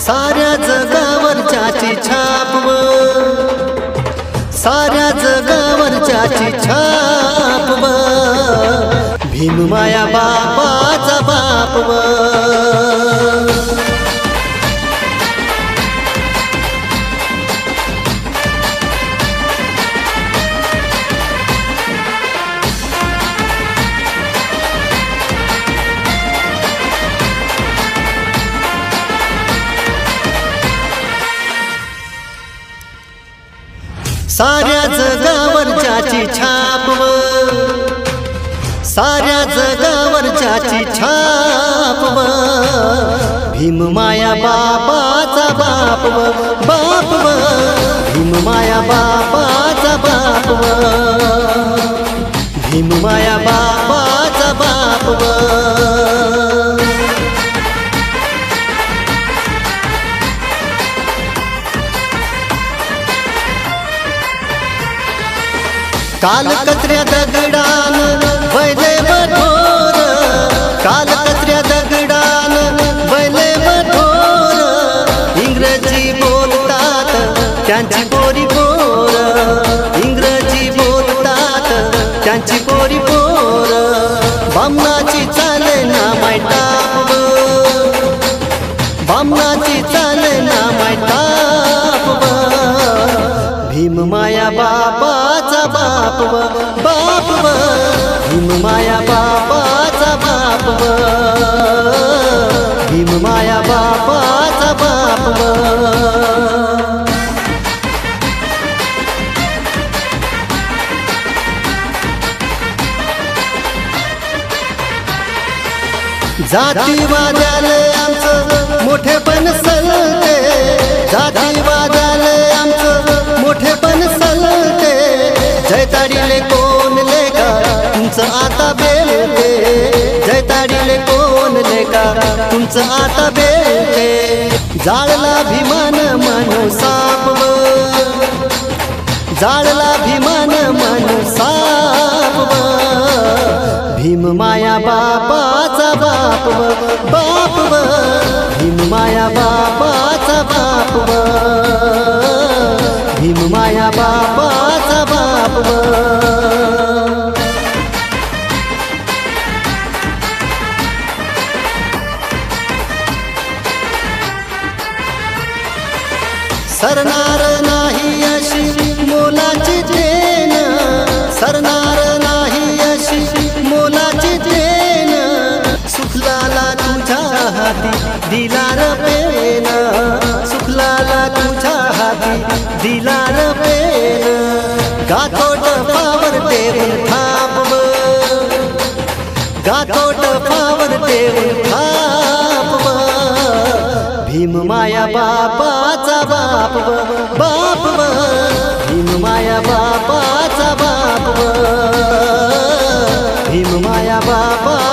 साऱ्या जगावर ज्याची छाप व साऱ्या जगावर ज्याची छाप व भीम माया बापाचा बाप व साऱ्या जगावर ज्याची छाप व साऱ्या जगावर ज्याची छाप व भीम माया बापाचा बाप व बाप व भीम माया बापाचा बाप व भीम माया बापाचा बाप व काल कचऱ्या दगडान बैले बठोर काल कचऱ्या दगडान बैले बठोर इंग्रजी बोलतात त्यांची पोरी पोर इंग्रजी बोलतात त्यांची पोरी पोर बामणाची चाले ना मायटाप बामणाची चाले ना मायटाप भीम माया बापाचा बाप व बाप व भीम माया बापाचा बाप व भीम माया बापाचा बाप व जातीवाद्याले आमचं मोठेपण सलते जातीवाद्याले आमचं मोठेपण सलते जैताडीले कोण लेका तुमचं आता बेलते जैताडीले कोण लेका तुमचं आता बेलते जाळला भीमान मानू साप व जाळला भीमान मानू साप व भीम माया बापाचा बाप व बाप व भीम माया बापाचा बाप व भीम माया बापाचा बाप व सरणार नाही अशी मोलाची देन सरणार नाही अशी मोलाची देन सुखलाला तुझ्या हाती दिला र पेन सुखलाला तुझ्या हाती दिला र पेन गातोट पावर देऊन थांबव गातोट पावर देऊन थांबव भीम माया बापाचा बाप व बाप व भीम माया बापाचा बाप व भीम माया बापा